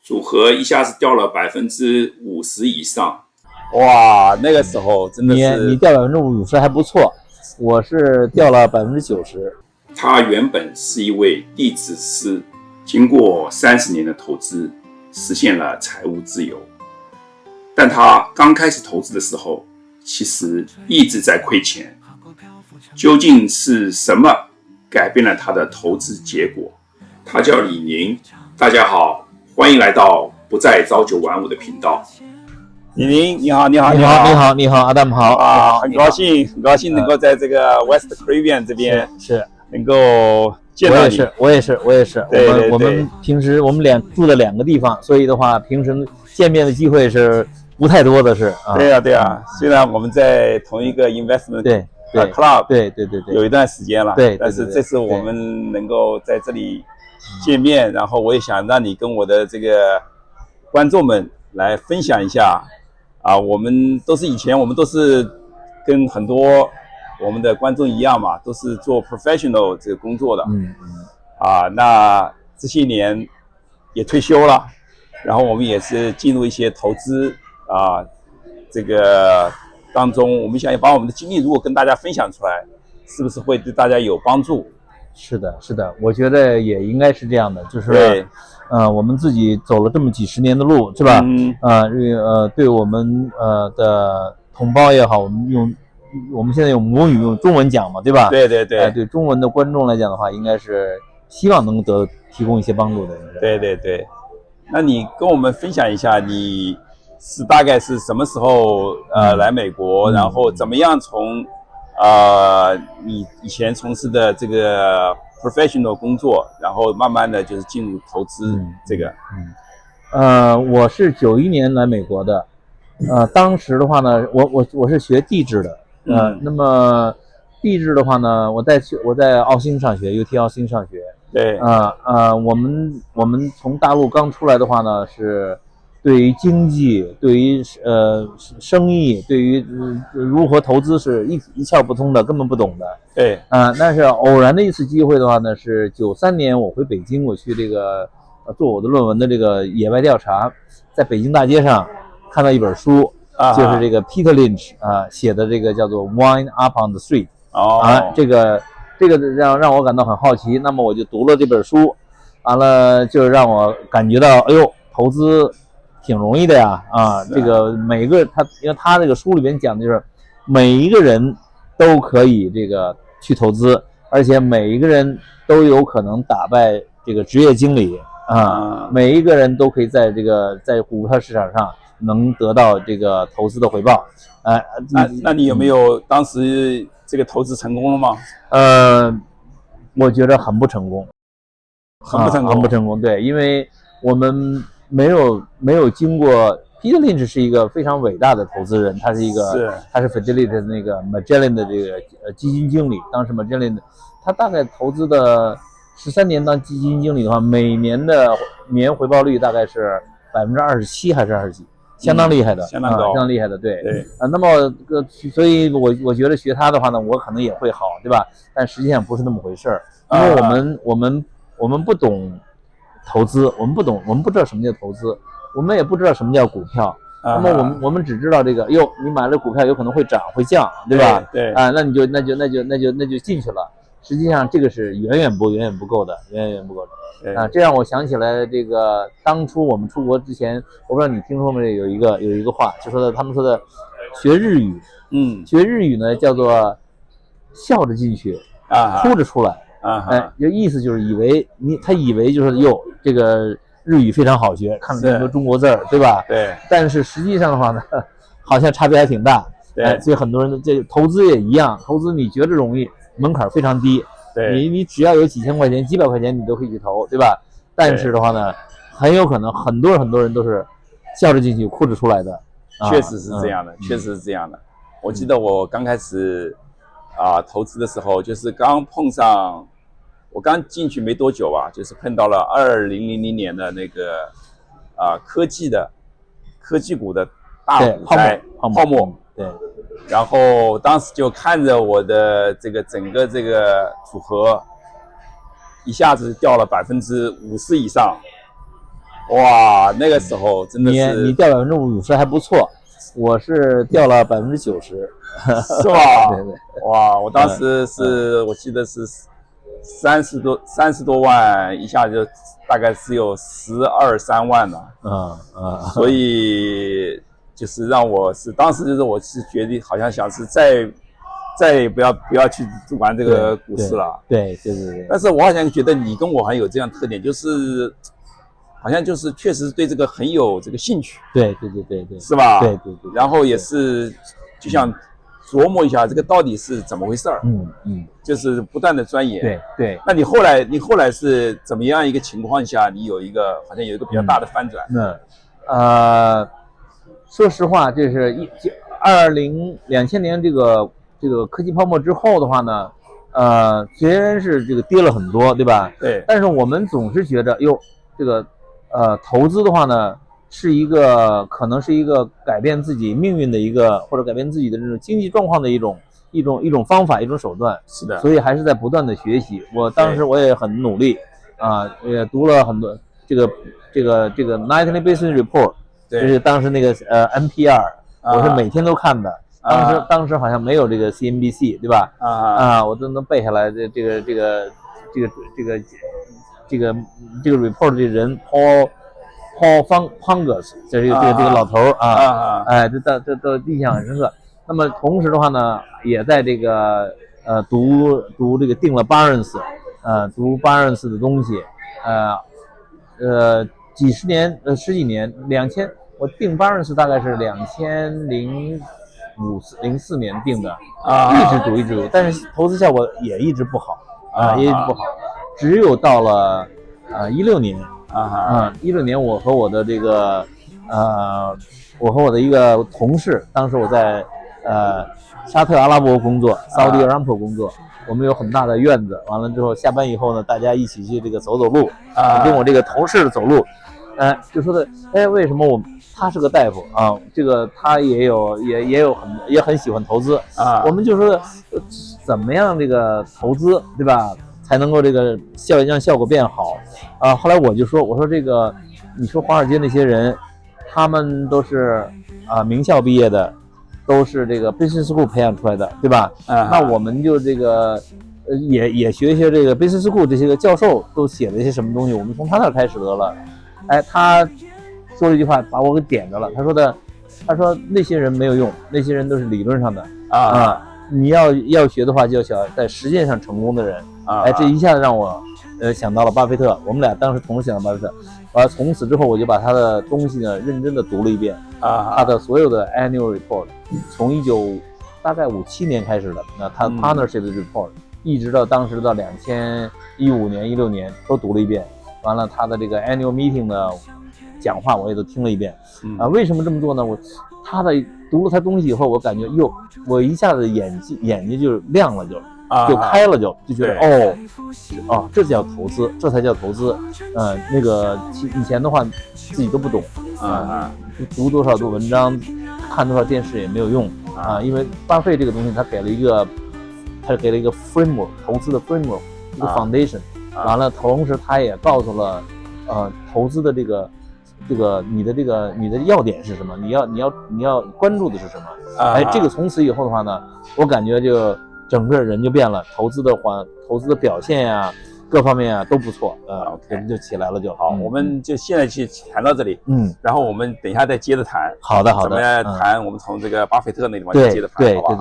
组合一下子掉了50%以上。哇，那个时候真的是你掉50%还不错，我是掉了90%。他原本是一位地质师，经过30年的投资，实现了财务自由。但他刚开始投资的时候，其实一直在亏钱。究竟是什么改变了他的投资结果？他叫李宁。大家好，欢迎来到不再朝九晚五的频道。李宁，你好，阿蛋好啊，很高兴能够在这个 West Caribbean 这边是能够见到你。我也是。对，我们平时我们住的2个地方，所以的话，平时见面的机会是不太多的是啊。对啊，虽然我们在同一个 investment 对 club 对有一段时间了，对，但是这次我们能够在这里见面，然后我也想让你跟我的这个观众们来分享一下啊，我们都是跟很多我们的观众一样嘛，都是做 professional 这个工作的，那这些年也退休了，然后我们也是进入一些投资啊，这个当中，我们想把我们的经历如果跟大家分享出来，是不是会对大家有帮助？是的，我觉得也应该是这样的，就是对，我们自己走了这么几十年的路，是吧？对我们的同胞也好，我们现在用母语用中文讲嘛，对吧？对，对中文的观众来讲的话，应该是希望能提供一些帮助的。对，那你跟我们分享一下，你大概是什么时候来美国，然后怎么样从你以前从事的这个 professional 工作，然后慢慢的就是进入投资这个。我是91年来美国的，当时的话呢，我是学地质的，那么地质的话呢，我在奥兴上学 ，UT 奥兴上学。对，我们从大陆刚出来的话呢，是对于经济，对于生意，对于如何投资是一窍不通的，根本不懂的。对，但是偶然的一次机会的话呢，是93年我回北京，我去这个做我的论文的这个野外调查，在北京大街上看到一本书，就是这个 Peter Lynch 写的这个叫做 Wine Up on the Street。这个让我感到很好奇，那么我就读了这本书，完了就让我感觉到，哎呦，投资挺容易的呀，这个因为他这个书里边讲的就是每一个人都可以这个去投资，而且每一个人都有可能打败这个职业经理每一个人都可以在股票市场上能得到这个投资的回报。那你有没有当时这个投资成功了吗？我觉得很不成功，很不成功。对，因为我们没有经过 Peter Lynch 是一个非常伟大的投资人，他是Fidelity 的那个 Magellan 的这个基金经理。当时 Magellan 他大概投资的13年当基金经理的话，每年的年回报率大概是27%还是20几。相当厉害的，相当高，相当厉害的，对。那么所以我觉得学他的话呢，我可能也会好，对吧？但实际上不是那么回事儿，因为我们不懂投资，我们不知道什么叫投资，我们也不知道什么叫股票。那么我们只知道这个，你买了股票有可能会涨会降，对吧？对。那你就进去了。实际上这个是远远不够的，远远不够的。这让我想起来这个当初我们出国之前，我不知道你听说没有，有一个话，就说的他们说的学日语，学日语呢叫做笑着进去哭着出来就意思就是他以为就是这个日语非常好学，看了这么多中国字儿，对吧？对。但是实际上的话呢，好像差别还挺大。所以很多人这投资也一样，投资你觉得容易，门槛非常低。你只要有几千块钱、几百块钱，你都可以去投，对吧？但是的话呢，很有可能很多人都是笑着进去、哭着出来的。确实是这样的，确实是这样的。我记得我刚开始投资的时候，就是我刚进去没多久吧，就是碰到了2000年的那个科技股的大股灾泡沫。对。然后当时就看着我的这个整个这个组合一下子掉了50%以上，哇，那个时候真的你是掉50%还不错，我是掉了90%，是吧？对对，哇，我当时是我记得是30多万，一下就大概只有12、13万了。所以就是让我是当时就是我是决定好像想是再也不要去玩这个股市了。对。但是我好像觉得你跟我还有这样特点，就是好像就是确实对这个很有这个兴趣。对，是吧？对。然后也是就想琢磨一下这个到底是怎么回事儿。就是不断的钻研。对。那你后来是怎么样一个情况下，你好像有一个比较大的翻转？说实话，就是2000年这个科技泡沫之后的话呢，虽然是这个跌了很多，对吧？对。但是我们总是觉得，这个投资的话呢，可能是一个改变自己命运的或者改变自己的这种经济状况的一种方法，一种手段。是的。所以还是在不断的学习。当时我也很努力也读了很多这个 Nightly Business Report。就是当时那个NPR，我是每天都看的。当时好像没有这个 CNBC， 对吧？我都能背下来这个 report 的人 Paul Fungus， 这个老头这都印象很深刻。那么同时的话呢，也在这个读这个定了 Barnes， 读 Barnes 的东西，十几年，2000。我定 Barnes 大概是2004年定的，一直读，但是投资效果也一直不好只有到了16年，16年我和我的一个同事，当时我在沙特阿拉伯工作，Saudi Aramco 工作，我们有很大的院子，完了之后下班以后呢，大家一起去这个走路，跟我这个同事走路，就说的，为什么他是个大夫这个他也很喜欢投资我们就说怎么样这个投资对吧，才能够这个让效果变好后来我说这个你说华尔街那些人，他们都是名校毕业的，都是这个 business school 培养出来的，对吧？那我们就这个也学一些这个 business school 这些个教授都写了一些什么东西，我们从他那开始得了。他说了一句话把我给点着了，他说那些人没有用，那些人都是理论上的你要学的话就要想在实践上成功的人这一下子让我想到了巴菲特，我们俩当时同时想到巴菲特，从此之后我就把他的东西呢认真的读了一遍他的所有的 annual report， 从大概57年开始的，他 partnership report 一直到当时到2015年16年都读了一遍，完了他的这个 annual meeting 的讲话我也都听了一遍为什么这么做呢？读了他东西以后，我感觉我一下子眼睛就亮了，就开了，就觉得这叫投资，这才叫投资。那个以前的话自己都不懂读多少文章，看多少电视也没有用因为巴菲这个东西他给了一个 framework， 投资的 framework， 一个 foundation，完了同时他也告诉了投资的这个你的要点是什么，你要关注的是什么这个从此以后的话呢，我感觉就整个人就变了，投资的表现呀各方面都不错人就起来了就好我们就现在去谈到这里然后我们等一下再接着谈好的怎么谈我们从这个巴菲特那地方接着谈好吧